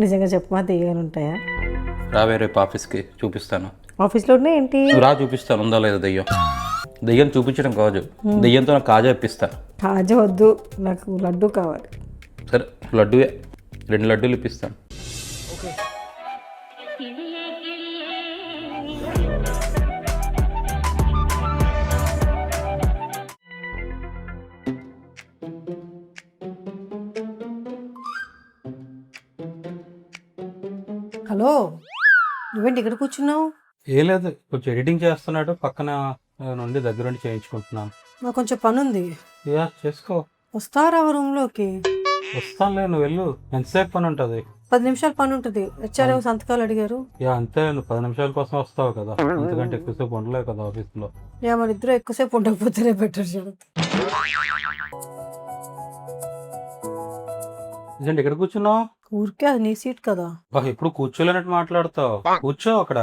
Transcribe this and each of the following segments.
నిజంగా చెప్పమా దెయ్యాలు ఉంటాయా? రావే రేపు ఆఫీస్కి చూపిస్తాను. ఆఫీస్లో ఉన్నాయి ఏంటి? నువ్వు రా చూపిస్తాను, ఉందా లేదా దెయ్యం. దెయ్యం చూపించడం కాదు, దెయ్యంతో నాకు కాజా ఇప్పిస్తా. కాజా వద్దు, నాకు లడ్డు కావాలి. సరే లడ్డువే, 2 లడ్డూలు ఇప్పిస్తాను. హలో, నువ్వేంటి ఇక్కడ కూర్చున్నావు? ఏం లేదు, కొంచెం ఎడిటింగ్ చేస్తున్నాడు, పక్కన నుండి దగ్గరుండి చేయించుకుంటున్నాను. నాకు కొంచెం పని ఉంది. యా చేసుకో. వస్తారా రూమ్లోకి? వస్తానులే, నువ్వు వెళ్ళు. ఎంతసేపు పని ఉంటుంది? 10 నిమిషాలు పని ఉంటుంది. వచ్చారేమో సంతకాలు అడిగారు. యా అంతే, నువ్వు 10 నిమిషాల కోసం వస్తావు కదా, అంతకంటే ఎక్కువసేపు ఉండలేవు కదా ఆఫీస్లో. యా మన ఇద్దరు ఎక్కువసేపు ఉండకపోతేనే బెటర్ జరుగుతుంది. ఇదేంటి ఇక్కడ కూర్చున్నావు? ఊరికే అది నీ సీట్ కదా. ఎప్పుడు కూర్చోలేనట్టు మాట్లాడతావు. కూర్చో అక్కడ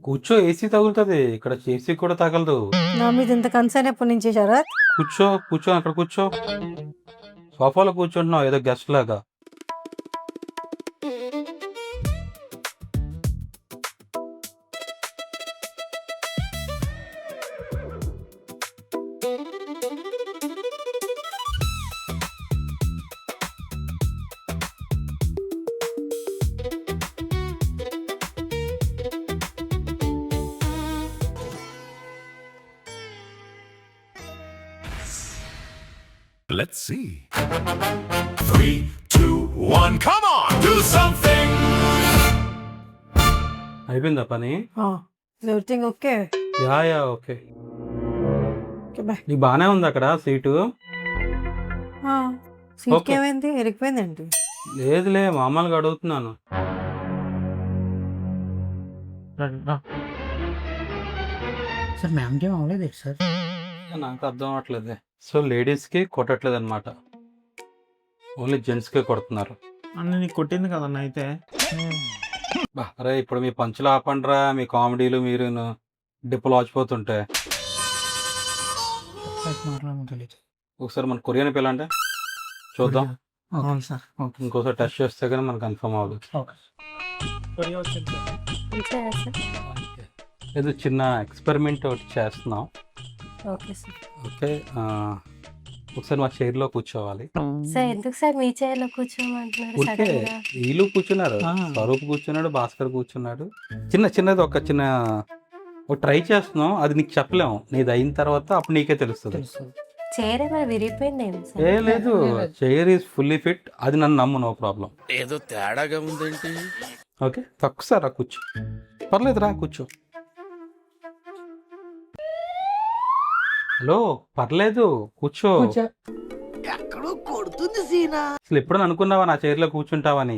కూర్చో, ఏసీ తగులుతుంది ఇక్కడ, ఏసీ కూడా తగలదు. నా మీద ఇంత కన్సర్న్ ఎప్పటి నుంచి చేశారా? కూర్చో కూర్చో, అక్కడ కూర్చో. సోఫాలో కూర్చుంటున్నావు ఏదో గెస్ట్ లాగా. Let's see. 3, 2, 1, come on! Do something! అయిపోయిందా పని? Everything okay? Yeah yeah okay. Okay bye. నీకు బాగానే ఉంది అక్కడ సీటు? సీట్కి Okay. ఏమైంది? ఎరిగిపోయిందండి. లేదులే, మామూలుగా అడుగుతున్నాను. సార్ మ్యామ్కి ఏం అవ్వలేదు సార్. నాకు అర్థం అవ్వట్లేదే. సో లేడీస్కి కొట్టట్లేదు అనమాట, ఓన్లీ జెంట్స్కే కొడుతున్నారు. అన్న నీకు కొట్టింది కదన్న అయితే. అరే ఇప్పుడు మీ పంచులు ఆపండిరా, మీ కామెడీలు మీరు డిప్పులు వాచిపోతుంటే. తెలియదు. ఒకసారి మన కొరియన్ పిల్లంటే చూద్దాం. అవును సార్. ఓకే. ఇంకోసారి టెస్ట్ చేస్తే కానీ మనకు కన్ఫర్మ్ అవ్వదు. ఓకే. కొరియా వచ్చింది సార్. ఏదో చిన్న ఎక్స్పెరిమెంట్ ఒకటి చేస్తున్నాం. Okay sir. ఓకే, ఒకసారి మా చైర్లో కూర్చోవాలి. సార్ ఎందుకు సార్ మీ చైర్లో కూర్చోమంటున్నారు ఓకే, సడన్ గా? వీళ్ళు కూర్చున్నారు, స్వరూప్ కూర్చున్నాడు, భాస్కర్ కూర్చున్నాడు. చిన్నది ఒక ట్రై చేస్తున్నాం, అది నీకు చెప్పలేము. నీది అయిన తర్వాత అప్పుడు నీకే తెలుస్తుంది. చైర్ ఏమైనా విరిగిపోయిందేమో సార్. ఏ లేదు, చైర్ ఈజ్ ఫుల్లీ ఫిట్, అది నన్ను నమ్ము, నో ప్రాబ్లం. ఏదో తేడాగా ఉందేంటి? ఓకే తక్కువ రా కూర్చో, పర్లేదు రా కూర్చో. హలో పర్లేదు కూర్చో. ఎక్కడో కొడుతుంది సీనా. అసలు ఎప్పుడు అనుకున్నావా నా చైర్లో కూర్చుంటావని?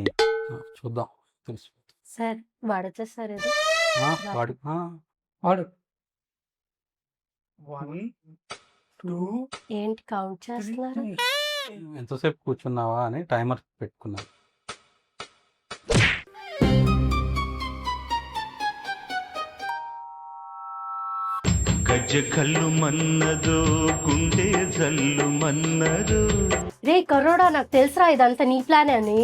చూద్దాం తెలుసు. సార్ వాడచ్చా సార్ ఇది? వాడు వాడు 1 2 ఏంటి కౌంట్ చేస్తున్నారు? ఎంతసేపు కూర్చున్నావా అని టైమర్ పెట్టుకున్నాను. గజ్జ కళ్ళు మన్నదో గుండె జల్లు మన్నదో. రే కర్రోడా, నాకు తెలుసురా ఇదంతా నీ ప్లాన్ అని.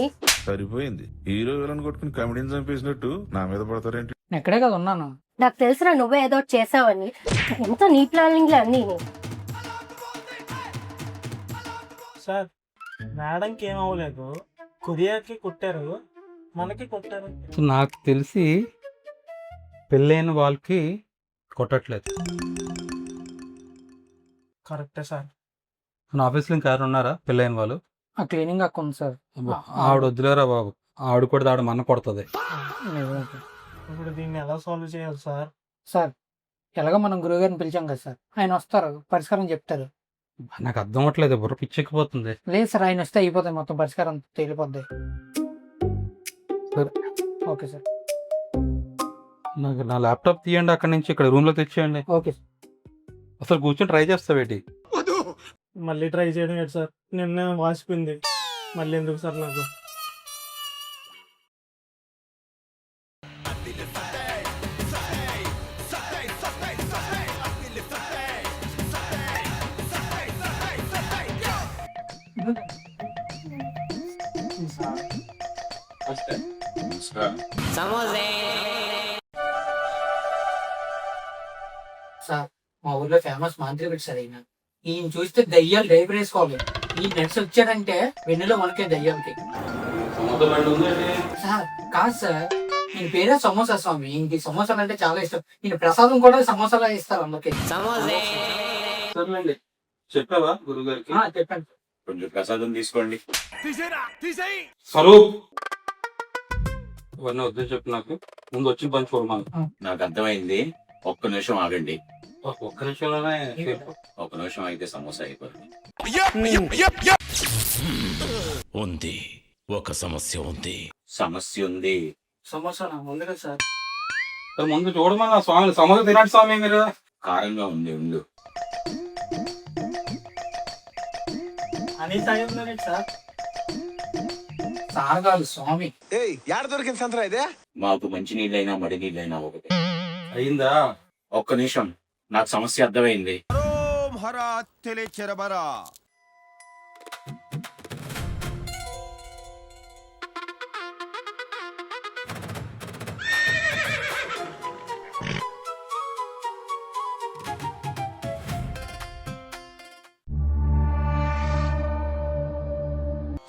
సరిపోయింది, హీరో విలన్ కొట్టుకుని కమెడీని చంపేసినట్టు నా మీద పడతారేంటి? నేను ఎక్కడే కదా ఉన్నాను. నాకు తెలుసురా నువ్వే ఏదో ఒకటి చేసావని. ఎంత నీ ప్లానింగ్లే అన్ని. సార్ మేడంకి ఏం అవ్వలేదు, కొరియాకి కొట్టారు, మనకి కొట్టారు. సో నాకు తెలిసి పెళ్ళైన వాళ్ళకి కొట్టట్లేదు. కరెక్టే సార్. మన ఆఫీస్లో ఇంకా ఎవరు ఉన్నారా పెళ్ళైన వాళ్ళు? ఆ క్లీనింగ్ అక్క ఉంది సార్. ఆవిడ వద్దులేరా బాబు, ఆవిడ కూడా ఆవిడ మన కొడుతుంది. ఇప్పుడు దీన్ని ఎలా సాల్వ్ చేయాలి సార్? సార్ ఎలాగో మనం గురువుగారిని పిలిచాం కదా సార్, ఆయన వస్తారు, పరిష్కారం చెప్తారు. నాకు అర్థం అవ్వట్లేదు, బుర్ర పిచ్చెక్కిపోతుంది. లేదు సార్, ఆయన వస్తే అయిపోతాయి, మొత్తం పరిష్కారం తేలిపోద్ది. సరే ఓకే సార్. నాకు నా ల్యాప్టాప్ తీయండి, అక్కడి నుంచి ఇక్కడ రూమ్లో తెచ్చేయండి. Okay sir. అసలు కూర్చొని ట్రై చేస్తావేటి? మళ్ళీ ట్రై చేయడం ఏంటి సార్, నిన్న వాసిపోయింది, మళ్ళీ ఎందుకు సార్ నాకు? సార్ మా ఊర్లో ఫేమస్ మాంత్రికుడు సార్ ఈయన. ఈయన చూస్తే దయ్యాలు డైపర్ వేసుకోవాలి. ఈ నెట్స్ వచ్చాడంటే వెన్నులో మనకే దయ్యాలకి. సమోసా బండి ఉందండి. సార్ కాదు సార్, ఈయన పేరే సమోసా స్వామి. ఈయనకి సమోసాలు అంటే చాలా ఇష్టం. ఈయన ప్రసాదం కూడా సమోసాలా ఇస్తారు అందరికి. సర్లేండి, చెప్పావా గురుగారికి? చెప్పండి. కొంచెం ప్రసాదం తీసుకోండి. స్వరూప్, ఇవన్నీ వద్దని చెప్పు. నాకు ముందు వచ్చిన పని చూడమను. నాకు అర్థమైంది. ఒక్క నిమిషం ఆగండి. ఒక్క నిమిషంలోనే ఒక నిమిషం అయితే సమోసా అయిపోతుంది. ఉంది, ఒక సమస్య ఉంది. సమస్య ఉంది. సమోసా ఉంది కదా సార్. ముందు చూడమన్నా స్వామి. సమోసా తినండి స్వామి మీరు. కారంగా ఉంది, ఉండు. అని సాయంలోనే సార్. సార్ కాదు స్వామి. యాడ దొరికింది సంతరా ఇదే? మాకు మంచి నీళ్ళైనా మడి నీళ్ళైనా ఒకటి. అయిందా? ఒక్క నిమిషం, నాకు సమస్య అర్థమైంది.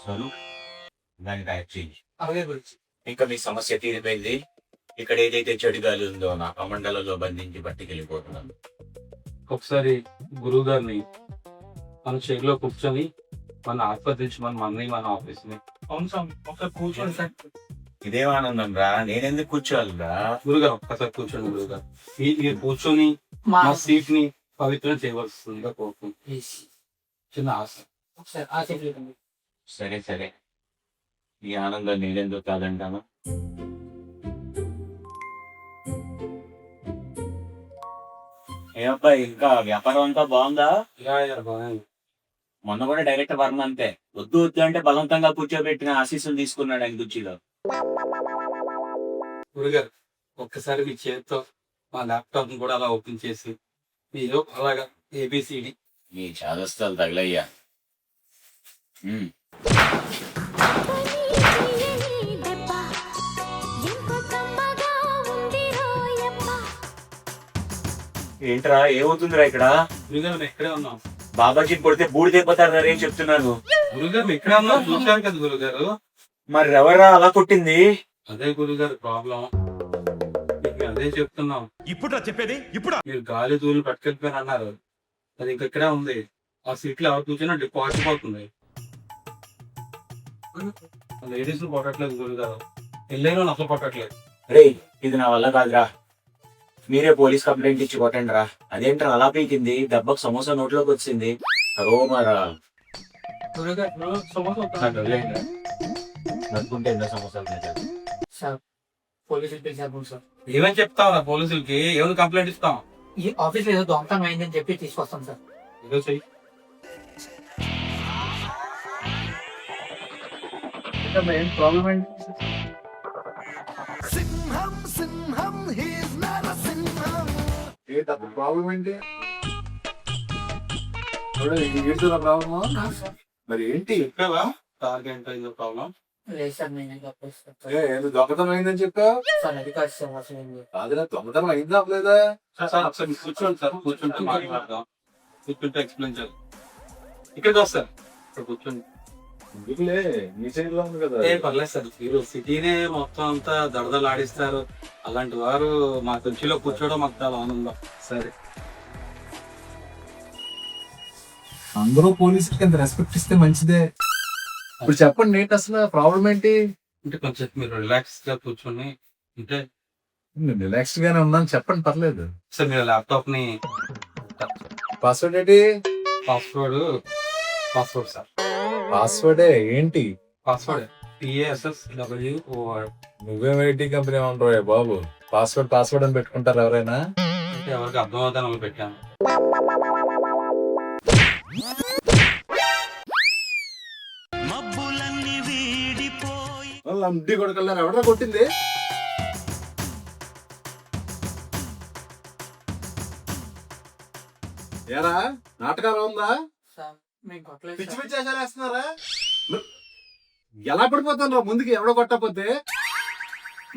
స్వరూప్, దాన్ని ప్యాక్ చేయి. అలాగే గురించి. ఇంకా మీ సమస్య తీరిపోయింది. ఇక్కడ ఏదైతే చెడు గాలి ఉందో నా కమండలలో బంధించి పట్టుకెళ్ళిపోతున్నాను. ఒకసారి గురువు గారిని మన చైర్లో కూర్చొని మన ఆస్వాదించి మన ఆఫీస్ ని. అవును స్వామి, ఒకసారి కూర్చోండి సార్. ఇదేం ఆనందం రా, నేనెందుకు కూర్చోవాలిరా? గురుగారు ఒక్కసారి కూర్చోండి. గురుగారు మీరు కూర్చొని మా మా సీట్ ని పవిత్రం చేయవలసిందిగా కోరుకుంటున్నాను. చిన్న ఆశ. ఒకసారి ఆ సీట్ లేదండి. సరే సరే, ఈ ఆనందం నేనెందుకు కాదంటాను. ఏ అబ్బాయి, ఇంకా వ్యాపారం అంతా బాగుందా? మొన్న కూడా డైరెక్ట్ వర్మ అంతే, వద్దు వద్దు అంటే బలవంతంగా కూర్చోబెట్టిన ఆశీస్సులు తీసుకున్నాడు ఆయన కుర్చీలో. గురుగారు ఒక్కసారి మీ చేతితో మా ల్యాప్టాప్ కూడా అలా ఓపెన్ చేసి మీరు అలాగా ఏబిసిడి. మీ చాదస్తాలు తగలయ్యా. ఏంట్రా, ఏమవుతుందిరా ఇక్కడ? గురుగారు మేము ఇక్కడే ఉన్నాం. బాబాజీ కొడితే బూడిదైపోతారా ఏం చెప్తున్నాను. గురుగారు మేము ఇక్కడే ఉన్నాం, చూశారు కదా గురుగారు. మరి ఎవరా అలా కొట్టింది? అదే గురుగారు ప్రాబ్లం. మీకు అదే చెప్తున్నాం. ఇప్పుడు చెప్పేది ఇప్పుడు మీరు గాలి దూలు పట్టుకెళ్ళిపోయారు అన్నారు. అది ఇంకా ఇక్కడే ఉంది. ఆ సీట్ లో ఎవరు కూర్చొని డిపాజిట్ లేడీస్ కొట్టట్లేదు గురుగారు, పెళ్ళైన అసలు కొట్టట్లేదు. రే, ఇది నా వల్ల కాదురా. మీరే పోలీస్ కంప్లైంట్ ఇచ్చి కొట్టండి రా. అదేంట్రా అలా పీకింది? దెబ్బకు సమోసా నోట్లోకి వచ్చింది. రోమారా గురుగారు సమోసా నడుకుంటే ఎన్నో సమోసాలు తింటారు. సార్ పోలీసులు పిలిచారు సార్. ఏమని చెప్తావు నా పోలీసులకి? ఏమైనా కంప్లైంట్ ఇస్తాం? ఈ ఆఫీస్ లో ఏదో దొంగతనం అయిందని చెప్పి తీసుకొస్తాం సార్. ఏదో చెయ్యి. ఏం ప్రాబ్లం ఏంటి? సింహం సింహం హీస్ నాట్ అ సింహం. ప్రాబ్లం ఏంటి? ప్రాబ్లమా? మరి ఏంటి? చెప్పావా టార్గెట్ అయిందో ప్రాబ్లం? లేదు సార్, నేనే చెప్పేస్తాను ఏదో దొంగతనం అయిందని చెప్పావు. సార్. అది కాదు సార్ అసలు ఏం లేదు. కాదురా, దొంగతనం అయిందా లేదా? సార్ ఒకసారి మీరు కూర్చోండి సార్. కూర్చుంటే మాట్లాడదాం. కూర్చుంటే ఎక్స్ప్లెయిన్ చేద్దాం. ఇక్కడికి వస్తారు, ఇక్కడ కూర్చోండి. ఎందుకులే, మీ సైడ్ లో ఉంది కదా. పర్లేదు సార్, మీరు సిటీనే మొత్తం అంతా దడదలు ఆడిస్తారు. అలాంటి వారు మా కుర్చీలో కూర్చోవడం మాకు చాలా ఆనందం. సరే, అందరూ పోలీసులకి ఎంత రెస్పెక్ట్ ఇస్తే మంచిదే. ఇప్పుడు చెప్పండి, ఏంటి అసలు ప్రాబ్లం ఏంటి? అంటే కొంచెం మీరు రిలాక్స్ గా కూర్చొని అంటే. రిలాక్స్డ్ గానే ఉన్నాను, చెప్పండి, పర్లేదు. సార్ మీరు ల్యాప్టాప్ ని పాస్వర్డ్ ఏంటి? Password sir. పాస్వర్డే ఏంటి? Password PASSWOR. నువ్వేం ఐటీ కంపెనీ ఉంటావు బాబు? పాస్వర్డ్ అని పెట్టుకుంటారు ఎవరైనా? అంటే ఎవరికి అర్థమవుతాను వాళ్ళు పెట్టాను. మబ్బులన్నీ వీడిపోయి లండి కొడుకెళ్ళారు. ఎవడరా కొట్టింది? ఏరా, నాటకాలు ఉందా? సార్ మేము కొట్టలేదు పిచ్చి సార్. పిచ్చి వేషాలు వేస్తున్నారా? ఎలా పడిపోతాను రా ముందుకి ఎవడో కొట్టకపోతే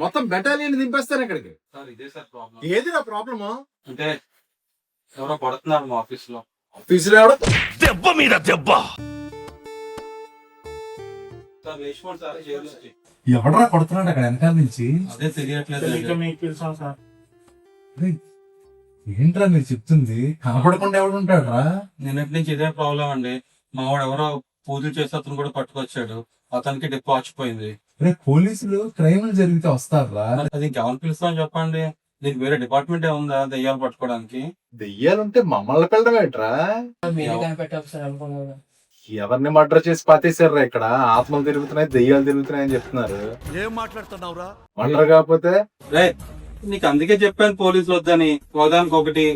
మొత్తం బెటాలియన్ దింపేస్తాను ఇక్కడికి. సార్ ఇదే సార్ ప్రాబ్లం. ఏది నా ప్రాబ్లము? అంటే ఎవరో కొడుతున్నారు మా ఆఫీస్లో. ఆఫీసులో ఎవడో దెబ్బ మీద దెబ్బ. సార్ లేచిపోండి సార్, జైలు వచ్చి. ఎవడరా కొడుతున్నాడు అక్కడ వెనకాల నుంచి? అదే తెలియట్లేదు. ఏంట్రా మీరు చెప్తుంది? కనపడకుండా ఎవడు ఉంటాడు రా? నిన్నటి నుంచి ఇదే ప్రాబ్లం అండి. మావాడు ఎవరో పూజలు చేసి అతను కూడా పట్టుకొచ్చాడు. అతనికి డిపో వచ్చిపోయింది. రే పోలీసులు క్రైమ్ జరిగితే వస్తారా? మరి అది ఇంకెవరు పిలుస్తామని చెప్పండి. దీనికి వేరే డిపార్ట్మెంట్ ఏముందా దెయ్యాలు పట్టుకోవడానికి? దెయ్యాలుంటే మమ్మల్ని పిల్లడం ఏంట్రా? మీరే కనిపెట్టాలి సార్ అనుకున్నాను. ఎవరిని మర్డర్ చేసి పాతేశారా ఇక్కడ? ఆత్మలు తిరుగుతున్నాయి, దెయ్యాలు తిరుగుతున్నాయని చెప్తున్నారు. ఏం మాట్లాడుతున్నావురా? మర్డర్ కాకపోతే రే నీకు అందుకే చెప్పాను పోలీసులు వద్దని. ఒకదానికి ఒకటి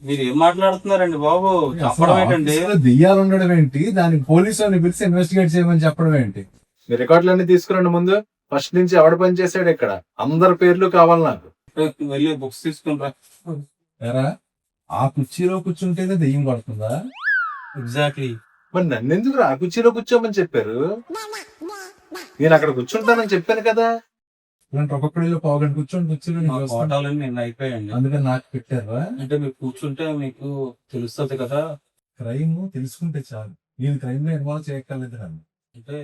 మీరు ఏం మాట్లాడుతున్నారండి బాబు? చెప్పడం ఏంటండి? దెయ్యాలు ఉండడం ఏంటి? దానికి పోలీసులను పిలిచి ఇన్వెస్టిగేట్ చేయమని చెప్పడం ఏంటి? మీ రికార్డులన్నీ తీసుకురండి ముందు. ఫస్ట్ నుంచి ఎవడ పని చేశాడు ఇక్కడ? అందరి పేర్లు కావాలి నాకు. వెళ్ళి బుక్స్ తీసుకుని రా. ఆ కుర్చీలో కూర్చుంటేనే దెయ్యం పడుతుందా? ఎగ్జాక్ట్లీ. మరి నన్ను ఎందుకు ఆ కుర్చీలో కూర్చోమని చెప్పారు? నేను అక్కడ కూర్చుంటానని చెప్పాను కదా. ఒక్కొక్కడిలో పావుగంట కూర్చొని ఫోటోలన్నీ నిన్న అయిపోయాయండి. అందుకని నాకు పెట్టారా? అంటే మీరు కూర్చుంటే మీకు తెలుస్తుంది కదా. క్రైమ్ తెలుసుకుంటే చాలు. నేను క్రైమ్ లో ఇన్వాల్వ్ చేయక్కర్లేదు. అంటే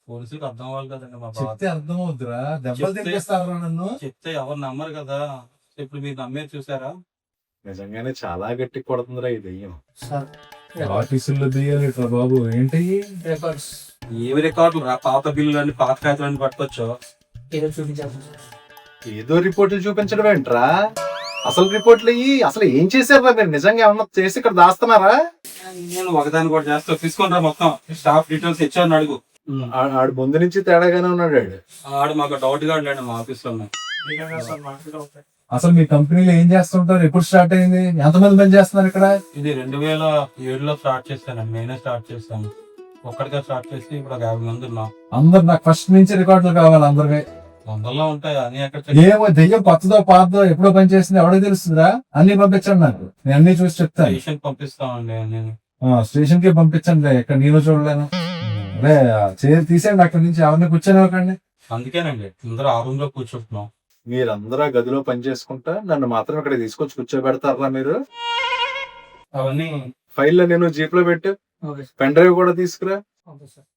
పోలీసులకు అర్థం అవ్వాలి కదండి. మా బాధ చెప్తే అర్థం అవుద్దురా. దెబ్బలు తినిపిస్తారా నన్ను? చెప్తే ఎవరు నమ్మరు కదా. ఇప్పుడు మీరు నమ్మేది చూసారా? నిజంగానే చాలా గట్టి కొడుతుందిరా ఈ దెయ్యం. సార్ ఆఫీసుల్లో దెయ్యాలి బాబు. ఏంటి రికార్డ్స్ ఏవి రికార్డులు రా? పాత బిల్లులు అన్ని పాత కాగితాలు పట్టుకోవచ్చు. ఏదో చూపించాలి సార్. ఏదో రిపోర్ట్లు చూపించడం ఏంట్రా? అసలు రిపోర్ట్లు ఇయ్యి. అసలు ఏం చేశారా మీరు? నిజంగా ఏమన్నా చేసి ఇక్కడ దాస్తున్నారా? నేను ఒకదాన్ని కూడా చేస్తా. తీసుకుంటా మొత్తం స్టాఫ్ డీటెయిల్స్ ఇచ్చాను అడుగు. ఆడు ముందు నుంచి తేడాగానే ఉన్నాడు. ఆడు మాకు డౌట్ గా లేడు మా ఆఫీస్ లో. అసలు మీ కంపెనీలో ఏం చేస్తుంటారు? ఎప్పుడు స్టార్ట్ అయింది? ఎంతమంది పని చేస్తున్నారు ఇక్కడ? ఇది 2007లో స్టార్ట్ చేశానండి. నేనే స్టార్ట్ చేశాను. ఒక్కడిగా స్టార్ట్ చేసి ఇప్పుడు 50 మంది ఉన్నాం. అందరు నాకు ఫస్ట్ నుంచి రికార్డులు కావాలి అందరికీ. వందల్లో ఉంటాయి అన్ని. ఎక్కడ ఏమో దెయ్యం కొత్తదో పాతదో ఎప్పుడో పని చేసింది ఎవడో తెలుస్తుందా? అన్ని పంపించండి నాకు. నేను అన్ని చూసి చెప్తాను. స్టేషన్ పంపిస్తామండి. నేను స్టేషన్ కి పంపించండి. ఇక్కడ నేను చూడలేను. అదే చైర్ తీసేయండి అక్కడి నుంచి. ఎవరిని కూర్చొని అందుకేనండి అందరూ ఆ రూమ్ లో కూర్చుంటున్నాం. మీరందరూ గదిలో పని చేసుకుంటా నన్ను మాత్రం ఇక్కడ తీసుకొచ్చి కూర్చోబెడతారా మీరు? అవన్నీ ఫైల్లో నేను జీప్ లో పెట్టు. Okay sir. పెన్ డ్రైవ్ కూడా తీసుకురా. Okay sir.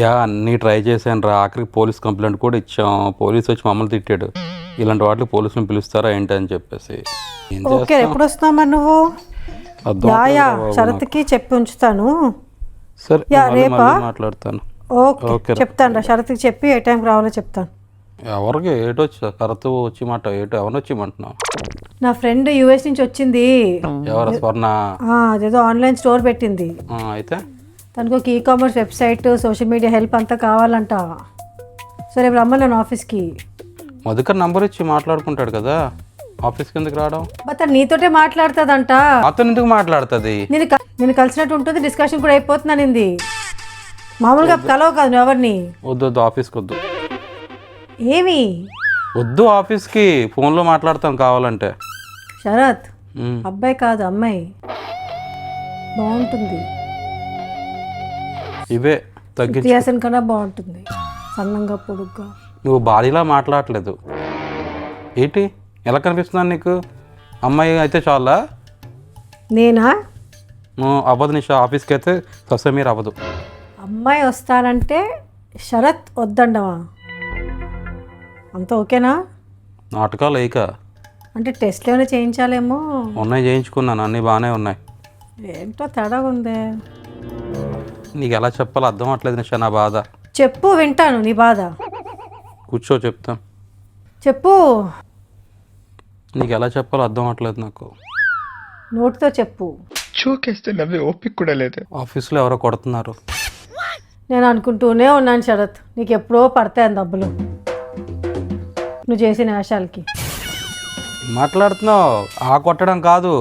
యా అన్నీ ట్రై చేశాను రా. ఆఖరికి పోలీస్ కంప్లైంట్ కూడా ఇచ్చాం. పోలీస్ వచ్చి మమ్మల్ని తిట్టాడు. ఇలాంటి వాటికి పోలీసులను పిలుస్తారా ఏంటి అని చెప్పేసి. ఓకే ఎప్పుడు వస్తున్నామా నువ్వు? యా శరత్కి చెప్పి ఉంచుతాను. సరే యా రేపా? మాట్లాడతాను. ఓకే చెప్తాను రా. శరత్కి చెప్పి ఏ టైంకి రావాలో చెప్తాను. ఎవరికి ఏటొచ్చి కరెక్ట్ వచ్చి మాట ఏటో ఎవరిని వచ్చిమంటున్నావు? నా ఫ్రెండ్ యూఎస్ నుంచి వచ్చింది. ఎవరు? స్వర్ణ? అదేదో ఆన్లైన్ స్టోర్ పెట్టింది. అయితే తనకు ఒక e-commerce website, social media help అంతా కావాలంట. సరే ఇప్పుడు రమ్మన్నాను ఆఫీస్కి. మధుకర్ నంబర్ ఇచ్చి మాట్లాడుకుంటాడు కదా. ఆఫీస్కి ఎందుకు రావడం? తను నీతోటే మాట్లాడుతుందంట. అతను ఎందుకు మాట్లాడుతుంది? నేను కలిసినట్టు ఉంటుంది. డిస్కషన్ కూడా అయిపోతున్నానింది. మామూలుగా కలవ కాదు నువ్వు ఎవరిని. వద్దు ఆఫీస్కి వద్దు. ఏమి వద్దు ఆఫీస్కి. ఫోన్లో మాట్లాడతాం కావాలంటే. శరత్ అబ్బాయి కాదు అమ్మాయి. బాగుంటుంది. ఇవే తగ్గించు. ఇతిహాసం కన్నా బాగుంటుంది. సన్నంగా పొడుగ్గా. నువ్వు భార్యలా మాట్లాడలేదు ఏంటి? ఎలా కనిపిస్తున్నాను నీకు? అమ్మాయి అయితే చాలా. నేనా? అవ్వదు నిషా. ఆఫీస్కి అయితే సస్య మీరు అవ్వదు. అమ్మాయి వస్తానంటే శరత్ వద్దండవా? అంత ఓకేనా? నాటకాలు లేక అంటే టెస్ట్లు ఏమైనా చేయించాలేమో. ఉన్నాయి, చేయించుకున్నాను. అన్నీ బాగానే ఉన్నాయి. ఏంటో తేడా ఉందే. నీకు ఎలా చెప్పాలో అర్థం అవ్వట్లేదు నిషా నా బాధ. చెప్పు వింటాను నీ బాధ. కూర్చో చెప్తాం. చెప్పు. నీకు ఎలా చెప్పాలో అర్థం అవ్వట్లేదు నాకు. నోటితో చెప్పు. చూకేస్తే నవ్వే ఓపిక కూడా లేదు. ఆఫీస్లో ఎవరో కొడుతున్నారు. నేను అనుకుంటూనే ఉన్నాను శరత్, నీకు ఎప్పుడో పడతాయి డబ్బులు నువ్వు చేసిన వేషాలకి. మాట్లాడుతున్నావు. ఆ కొట్టడం కాదు.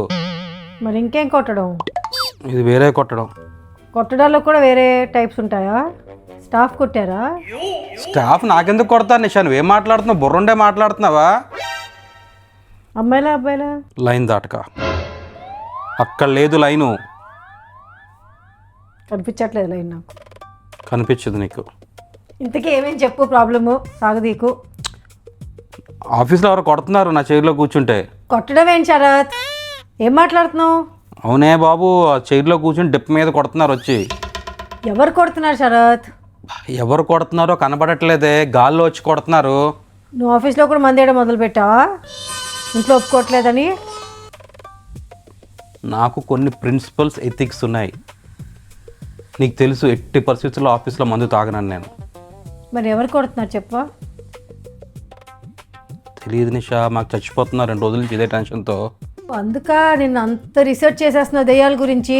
మరి ఇంకేం కొట్టడం? ఇది వేరే కొట్టడం. కొట్టడాల్లో కూడా వేరే టైప్స్ ఉంటాయా? స్టాఫ్ కొట్టారా? స్టాఫ్ నాకెందుకు కొడతాను నిషా? నువ్వేం మాట్లాడుతున్నావు? బుర్రుండే మాట్లాడుతున్నావా? అమ్మాయిలా అబ్బాయిలా? లైన్ దాటక. అక్కడ లేదు లైను. కనిపించట్లేదు లైన్ నాకు. కనిపించదు నీకు. ఇంతకీ ఏమేం చెప్పు ప్రాబ్లము సాగదీకు. ఆఫీస్లో ఎవరు కొడుతున్నారు నా చైర్లో కూర్చుంటే. కొట్టడం ఏంటి శరత్, ఏం మాట్లాడుతున్నావు? అవునే బాబు, ఆ చైర్లో కూర్చుని డిప్ మీద కొడుతున్నారు వచ్చి. ఎవరు కొడుతున్నారు శరత్? ఎవరు కొడుతున్నారో కనబడట్లేదే, గాల్లో వచ్చి కొడుతున్నారు. నువ్వు ఆఫీస్లో కూడా మంది వేయడం మొదలు పెట్టావా ఇంట్లో ఒప్పుకోవట్లేదని? నాకు కొన్ని ప్రిన్సిపల్స్ ఎథిక్స్ ఉన్నాయి, నీకు తెలుసు. ఎట్టి పరిస్థితుల్లో ఆఫీస్లో మందు తాగనని నేను. మరి ఎవరు కొడుతున్నారు చెప్పవా? తెలియదు నిషా, మాకు చచ్చిపోతున్నారు 2 రోజుల నుంచి ఇదే టెన్షన్తో. అందుక నిన్ను అంత రీసెర్చ్ చేసేస్తున్నావు దెయ్యాల గురించి.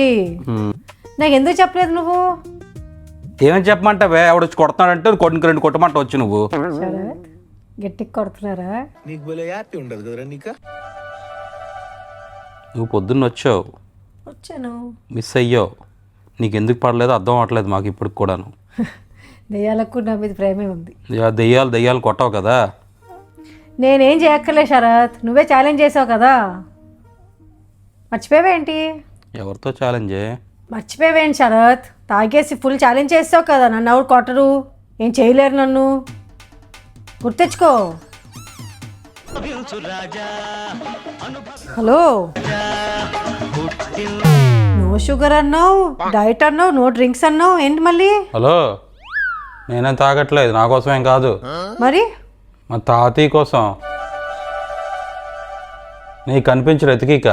నాకు ఎందుకు చెప్పలేదు నువ్వు? ఏమని చెప్పమంటావే, ఎవడొచ్చి కొడుతున్నాడంటే 2 కొట్టమంట వచ్చి నువ్వు. శరత్ గట్టికి కొడుతున్నారా? నీకు భలే హ్యాపీ ఉండదు కదరా నీకు. నువ్వు పొద్దున్న వచ్చావు, వచ్చాను. మిస్ అయ్యావు. నీకు ఎందుకు పడలేదో అర్థం అవ్వట్లేదు మాకు ఇప్పటికి కూడాను. దెయ్యాలకు నా మీద ప్రేమే ఉంది. దెయ్యాలు కొట్టవు కదా. నేనేం చేయక్కర్లే శరత్, నువ్వే ఛాలెంజ్ చేసావు కదా. మర్చిపోయావేంటి? ఎవరితో ఛాలెంజే? మర్చిపోయావేంటి శరత్? తాగేసి ఫుల్ ఛాలెంజ్ చేస్తావు కదా, నన్ను ఎవరు కొట్టరు, ఏం చేయలేరు నన్ను, గుర్తెచ్చుకో. హలో, నో షుగర్ అన్నావు, డైట్ అన్నావు, నో డ్రింక్స్ అన్నావు, ఏంటి మళ్ళీ? హలో, నేనేం తాగట్లేదు, నా కోసం ఏం కాదు, మరి మా తాతయ్య కోసం. నీకు కనిపించరు ఎతికిక,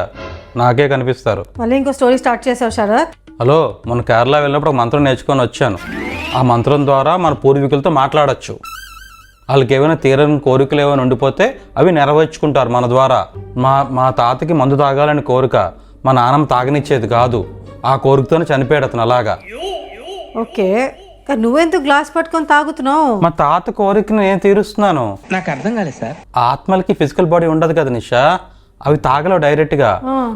నాకే కనిపిస్తారు. మళ్ళీ ఇంకో స్టోరీ స్టార్ట్ చేసావు శరత్. హలో, మొన్న కేరళ వెళ్ళినప్పుడు ఒక మంత్రం నేర్చుకొని వచ్చాను. ఆ మంత్రం ద్వారా మన పూర్వీకులతో మాట్లాడచ్చు. వాళ్ళకి ఏమైనా తీరని కోరికలు ఏమైనా ఉండిపోతే అవి నెరవేర్చుకుంటారు మన ద్వారా. మా తాతకి మందు తాగాలని కోరిక, మా నాన్నమ్మ తాగనిచ్చేది కాదు. ఆ కోరికతోనే చనిపోయాడు అతను అలాగా. ఓకే, కానీ నువ్వెందుకు గ్లాస్ పట్టుకొని తాగుతున్నావు? మా తాత కోరికని నేను తీరుస్తున్నాను. నాకు అర్థం కాలేదు సార్. ఆత్మలకి ఫిజికల్ బాడీ ఉండదు కదా నిషా, అవి తాగలేవు డైరెక్ట్గా.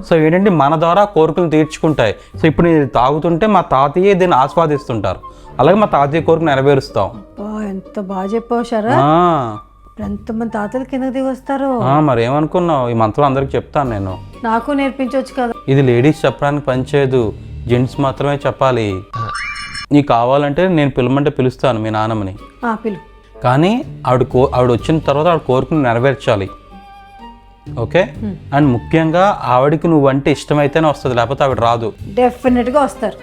సో ఏంటంటే మన ద్వారా కోరికలు తీర్చుకుంటాయి. సో ఇప్పుడు నేను తాగుతుంటే మా తాతయ్య దీన్ని ఆస్వాదిస్తుంటారు, అలాగే మా తాతయ్య కోరిక నెరవేరుస్తాం. ఎంత బాగా చెప్పావు శరత్. ఎంతమంది తాతలు కిందకి దిగి వస్తారు. మరి ఏమనుకున్నావు, ఈ మంత్రం అందరికి చెప్తాను నేను. నాకు నేర్పించవచ్చు కదా. ఇది లేడీస్ చెప్పడానికి పనిచేయదు, జెంట్స్ మాత్రమే చెప్పాలి. నీకు కావాలంటే నేను పిలవమంటే పిలుస్తాను మీ నాన్నమ్మని, పిలు. కానీ ఆవిడ వచ్చిన తర్వాత ఆవిడ కోరికను నెరవేర్చాలి. ఓకే, అండ్ ముఖ్యంగా ఆవిడకి నువ్వంటే ఇష్టమైతేనే వస్తుంది, లేకపోతే ఆవిడ రాదు. డెఫినెట్గా వస్తారు.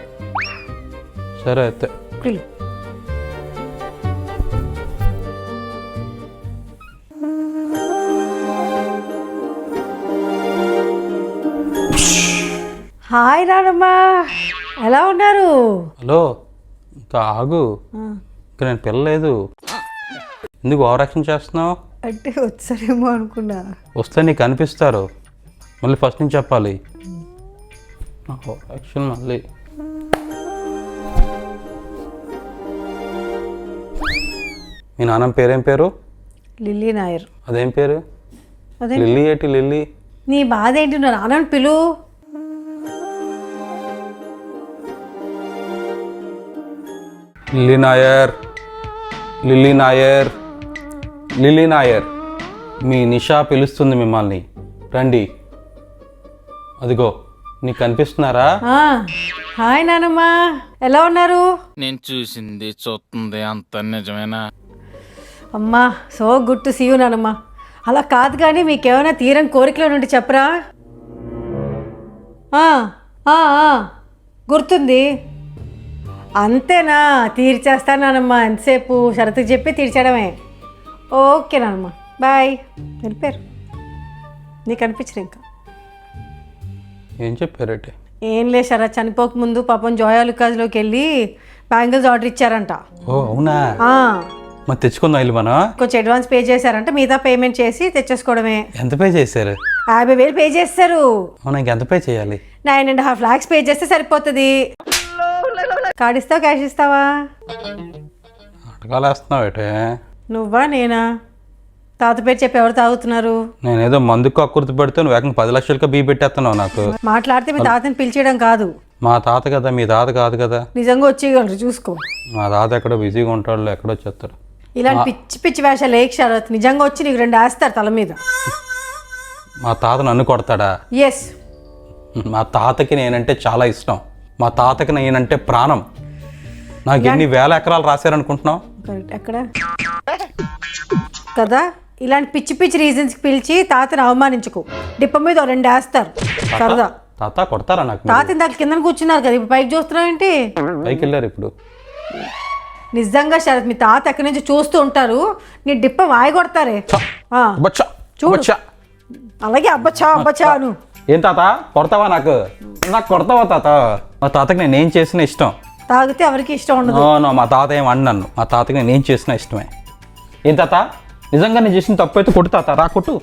సరే అయితే పిలు. హాయ్ నానమ్మ, ఎలా ఉన్నారు? హలో, ఇంకా ఆగు, ఇంకా నేను పిల్లలేదు. ఎందుకు ఓవరాక్షన్ చేస్తున్నావు? అంటే వచ్చారేమో అనుకున్నా. వస్తే నీకు అనిపిస్తారు, మళ్ళీ ఫస్ట్ నుంచి చెప్పాలి. ఓవరాక్షన్ మళ్ళీ. మీ నాన్నమ్మ పేరేం పేరు? లిల్లీ నాయర్. అదేం పేరు? అదే లిల్లీ ఏంటి లిల్లీ? నీ బాధ ఏంటి? నువ్వు నాన్నని పిలు. Lily Nair, Lily Nair, Lily Nair, మీ నిషా పిలుస్తుంది మిమ్మల్ని, రండి. అదిగో నీకు కనిపిస్తున్నారా? హాయ్ నానమ్మ, ఎలా ఉన్నారు? నేను చూసింది చూస్తుంది అంత నిజమేనా? అమ్మా, so good to see you నానమ్మ. అలా కాదు కానీ మీకేమైనా తీరని కోరికలో నుండి చెప్పరా? గుర్తుంది, అంతేనా? తీర్చేస్తాను నానమ్మ, ఎంతసేపు షరతుకి చెప్పి తీర్చడమే. ఓకే నానమ్మ, బాయ్. వెళ్ళిపోయారు. నీకు అనిపించరు ఇంకా? ఏం చెప్పారంటే? ఏం లేదు శరత్, చనిపోకముందు పాపం జోయా లుకాస్లోకి వెళ్ళి బ్యాంగిల్స్ ఆర్డర్ ఇచ్చారంట. ఓ అవునా? మరి తెచ్చుకుందాం వెళ్ళి మనం. కొంచెం అడ్వాన్స్ పే చేశారంట, మిగతా పేమెంట్ చేసి తెచ్చేసుకోవడమే. ఎంత పే చేశారు? 50,000 పే చేస్తారు. అవునా, ఇంకెంత పే చేయాలి? 9.5 lakhs పే చేస్తే సరిపోతుంది. కార్డు ఇస్తావా, క్యాష్ ఇస్తావా? నాటకాలు వేస్తున్నావు ఏటే? నువ్వా నేనా? తాత పేరు చెప్పి ఎవరు తాగుతున్నారు? నేనేదో మందుకు అక్కుర్తి పెడితే నువ్వు ఏకంగా 10 లక్షలకి బీ పెట్టేస్తున్నావు నాకు. మాట్లాడితే మీ తాతని పిలిచేయడం కాదు. మా తాత కదా, మీ తాత కాదు కదా. నిజంగా వచ్చేయగలరు, చూసుకో. మా తాత ఎక్కడో బిజీగా ఉంటాడు, ఎక్కడో వచ్చేస్తాడు. ఇలాంటి పిచ్చి పిచ్చి వేషాలు లేక శరత్, నిజంగా వచ్చి నీకు 2 వేస్తారు తల మీద. మా తాత నన్ను కొడతాడా? ఎస్. మా తాతకి నేనంటే చాలా ఇష్టం, మా తాతకి నేనంటే ప్రాణం. నాకు ఎన్ని వేల ఎకరాలు రాశారనుకుంటున్నావు? కరెక్ట్ ఎక్కడ కదా, ఇలాంటి పిచ్చి పిచ్చి రీజన్స్కి పిలిచి తాతని అవమానించుకో. డిప్ప మీద ఓ 2 వేస్తారు సరదా. తాత కొడతారా నాకు? తాత ఇందాక కింద కూర్చున్నారు కదా, ఇప్పుడు పైకి చూస్తున్నావు ఏంటి? పైకి వెళ్ళారు ఇప్పుడు. నిజంగా శరత్, మీ తాత ఎక్కడి నుంచి చూస్తూ ఉంటారు, నీ డిప్ప వాయి కొడతారే. ఆ, బచ్చా చూడు. బచ్చా. అలాగే అబ్బచ్చా అబ్బచ్చా అను. ఏం తాత కొడతావా? నాకు కొడతావా తాత? మా తాతకి నేను ఏం చేసినా ఇష్టం. తాగితే ఎవరికి ఇష్టం ఉండదు. నో, మా తాత ఏం అన్నాను. మా తాతకి నేను ఏం చేసినా ఇష్టమే. ఏం తాత నిజంగా నేను చేసిన తప్పు అయితే కొట్టు తాత. రా కొట్టు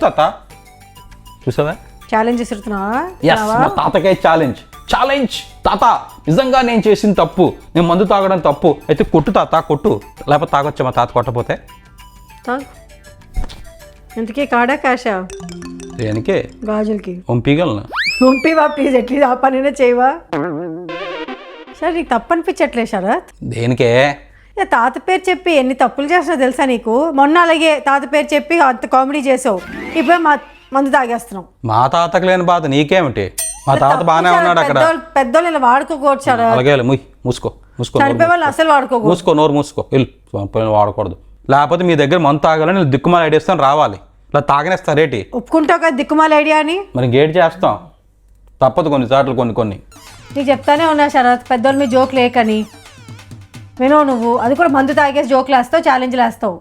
తాత. చూసావా? ఛాలెంజ్ ఇస్తున్నావా? మా తాతకే ఛాలెంజ్ తాత. నిజంగా నేను చేసిన తప్పు, నేను మందు తాగడం తప్పు అయితే కొట్టు తాత, కొట్టు. లేకపోతే తాగొచ్చా మా తాత కొట్టపోతే? ఇంతకీ కాడా కాషా? దేనికే? గాజులకి. పంపిగలను. పంపివా ప్లీజ్, ఎట్లీస్ట్ ఆ పనినే చేయవా? సరే, నీకు తప్పు అనిపించట్లే శరత్? దేనికే? తాత పేరు చెప్పి ఎన్ని తప్పులు చేసినా తెలుసా నీకు? మొన్న అలాగే తాత పేరు చెప్పి అంత కామెడీ చేసావు, ఇప్పుడు మందు తాగేస్తున్నావు. మా తాతకు లేని బాధ నీకేమిటి? మా తాత బాగానే ఉన్నాడు అక్కడ. పెద్దోళ్ళు ఇలా వాడుకోకూడదు శరత్. అలాగే మూసుకో చనిపోయే వాళ్ళు అసలు వాడుకోకూడదు. మూసుకో, నోరు మూసుకో. వెళ్ళు, వాడకూడదు. లేకపోతే మీ దగ్గర మందు తాగాలని దిక్కుమాల ఐడియాస్తాను రావాలి. ఇలా తాగనేస్తారేటి? ఒప్పుకుంటావు కదా దిక్కుమాల ఐడియా అని. మరి గేట్ చేస్తాం, తప్పదు కొన్నిసార్లు. కొన్ని నీకు చెప్తానే ఉన్నా శరత్, పెద్దోళ్ళు మీ జోకులు లేకని. వినో నువ్వు, అది కూడా మందు తాగేసి జోకులు వేస్తావు, ఛాలెంజ్లు వేస్తావు.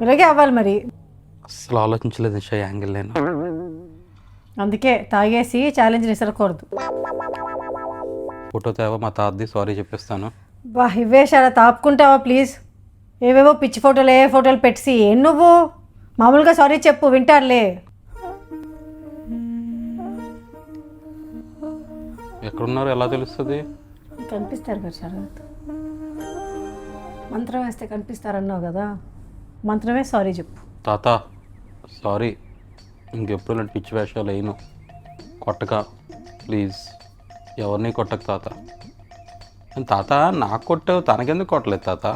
ఇలాగే అవ్వాలి మరి. అసలు ఆలోచించలేదు నిషా యాంగిల్ నేను. అందుకే తాగేసి ఛాలెంజ్లు విసరకూడదు. ఫోటో తేవా మా తాతది, సారీ చెప్పిస్తాను. బా ఇవే శరత్, ఆపుకుంటావా ప్లీజ్? ఏవేవో పిచ్చి ఫోటోలు, ఏ ఫోటోలు పెట్టి ఏం నువ్వు మామూలుగా సారీ చెప్పు, వింటారులే. ఎక్కడున్నారు ఎలా తెలుస్తుంది? కనిపిస్తారు కదా శరత్, మంత్రం వేస్తే కనిపిస్తారన్నావు కదా, మంత్రమే సారీ చెప్పు. తాత సారీ, ఇంకెప్పుడు ఇలాంటి పిచ్చి వేషాలు వేయను. కొట్టక ప్లీజ్, ఎవరిని కొట్టక తాత. తాత నాకు కొట్టావు, తనకెందుకు కొట్టలేదు తాత?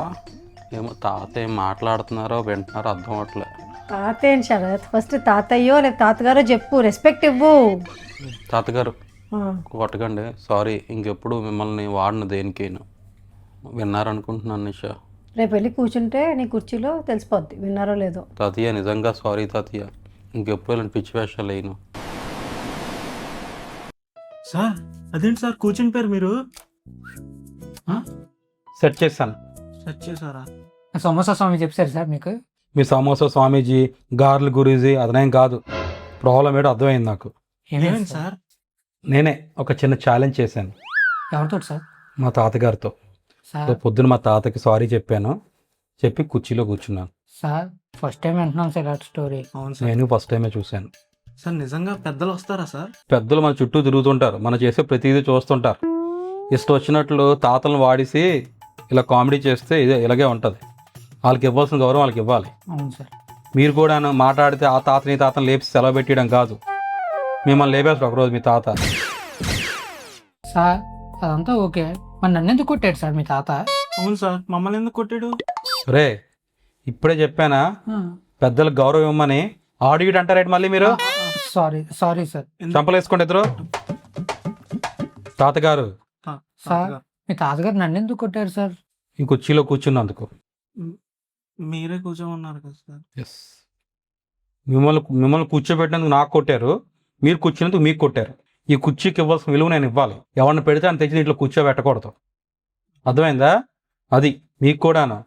ఏమో తాత ఏం మాట్లాడుతున్నారో వింటున్నారో అర్థం అవట్లే. తాత ఏం శరత్, ఫస్ట్ తాతయ్యో లేక తాతగారో చెప్పు, రెస్పెక్ట్ ఇవ్వు. తాతగారు కొట్టకండి, సారీ. ఇంకెప్పుడు మిమ్మల్ని వాడిన దేనికైనా. విన్నారనుకుంటున్నాను నిషా. రేపు వెళ్ళి కూర్చుంటే నీ కుర్చీలో తెలిసిపోద్ది విన్నారో లేదో. తాతయ్య నిజంగా సారీ తాతయ్య, ఇంకెప్పుడు ఇలాంటి పిచ్చి వేషాలు వేయను. సార్ అదేంటి సార్ కూర్చుని పేరు మీరు సెట్ చేశాను. సెట్ చేశారా? సమోసా స్వామి చెప్పారు సార్ మీకు? మీ సమోసా స్వామీజీ, గార్లు గురూజీ అదనేం కాదు. ప్రాబ్లం ఏంటో అర్థమైంది నాకు. ఏమైంది సార్? నేనే ఒక చిన్న ఛాలెంజ్ చేశాను. ఎవరితో సార్? మా తాతగారితో. పొద్దున మా తాతకి సారీ చెప్పాను, చెప్పి కుర్చీలో కూర్చున్నాను. సార్ ఫస్ట్ టైం వింటున్నాం సార్ ఆ స్టోరీ. అవును సార్, నేను ఫస్ట్ టైమే చూశాను. సార్ నిజంగా పెద్దలు వస్తారా సార్? పెద్దలు మన చుట్టూ తిరుగుతుంటారు, మనం చేసే ప్రతిదీ చూస్తుంటారు. ఇష్టం వచ్చినట్లు తాతలను వాడిసి ఇలా కామెడీ చేస్తే ఇలాగే ఉంటుంది. వాళ్ళకి ఇవ్వాల్సిన గౌరవం వాళ్ళకి ఇవ్వాలి. అవును సార్. మీరు కూడా మాట్లాడితే ఆ తాతని లేపి సెలవు పెట్టడం కాదు, మిమ్మల్ని లేపేస్తారు ఒకరోజు మీ తాత. సార్ అదంతా ఓకే, మరి నన్ను ఎందుకు కొట్టాడు సార్ మీ తాత? అవును సార్, మమ్మల్ని ఎందుకు కొట్టాడు? రే ఇప్పుడే చెప్పానా పెద్దలకు గౌరవం ఇవ్వమని. ఆడిగిట్ అంటారేంటి మళ్ళీ మీరు? Sorry sir. చంపలేసుకోండి ఇద్దరు. తాతగారు సార్ మీ తాతగారు నన్ను ఎందుకు కొట్టారు సార్? ఈ కుర్చీలో కూర్చున్నందుకు. మీరే కూర్చోమన్నారు కదా సార్. ఎస్, మిమ్మల్ని కూర్చోబెట్టినందుకు నాకు కొట్టారు, మీరు కూర్చున్నందుకు మీకు కొట్టారు. ఈ కుర్చీకి ఇవ్వాల్సిన విలువ నేను ఇవ్వాలి. ఎవరిని పెడితే అని తెచ్చి దీంట్లో కూర్చోబెట్టకూడదు, అర్థమైందా? అది మీకు కూడాను.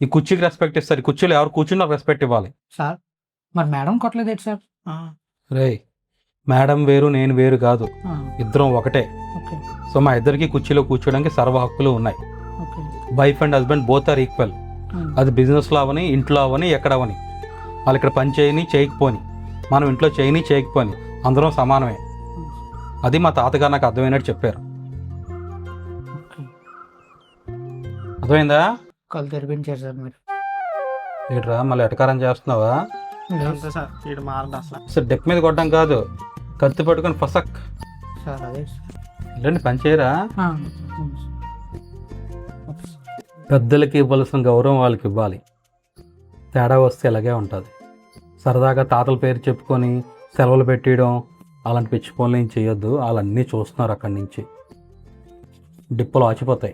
ఈ కుర్చీకి రెస్పెక్ట్ ఇస్తారు, ఈ కుర్చీలో ఎవరు కూర్చున్నా రెస్పెక్ట్ ఇవ్వాలి. సార్ మరి మేడం కొట్టలేదేంటి సార్? రే మేడం వేరు నేను వేరు కాదు, ఇద్దరం ఒకటే. ఓకే. సో మా ఇద్దరికి కుర్చీలో కూర్చోడానికి సర్వ హక్కులు ఉన్నాయి. Okay. Wife and husband both are equal. అది బిజినెస్లో అవని, ఇంట్లో అవని, ఎక్కడ అవని. వాళ్ళు ఇక్కడ పని చేయని చేయకపోని, మనం ఇంట్లో చేయని చేయకపోని అందరం సమానమే. అది మా తాతగారు నాకు అర్థమైనట్టు చెప్పారు. అర్థమైందా? కళ్ళు తెరిపించారు సార్ మీరు. ఏంట్రా మళ్ళీ ఎటకారం చేస్తున్నావా? సార్ డెక్ మీద కొట్టడం కాదు, కత్తి పట్టుకొని ఫసక్. సార్ అదే ఇలాంటి పని చేయరా? పెద్దలకి ఇవ్వాల్సిన గౌరవం వాళ్ళకి ఇవ్వాలి. తేడా వస్తే ఇలాగే ఉంటుంది. సరదాగా తాతల పేరు చెప్పుకొని సెలవులు పెట్టడం అలాంటి పిచ్చి పనులు ఏం చేయొద్దు. వాళ్ళన్నీ చూస్తున్నారు అక్కడి నుంచి, డిప్పలు ఆచిపోతాయి.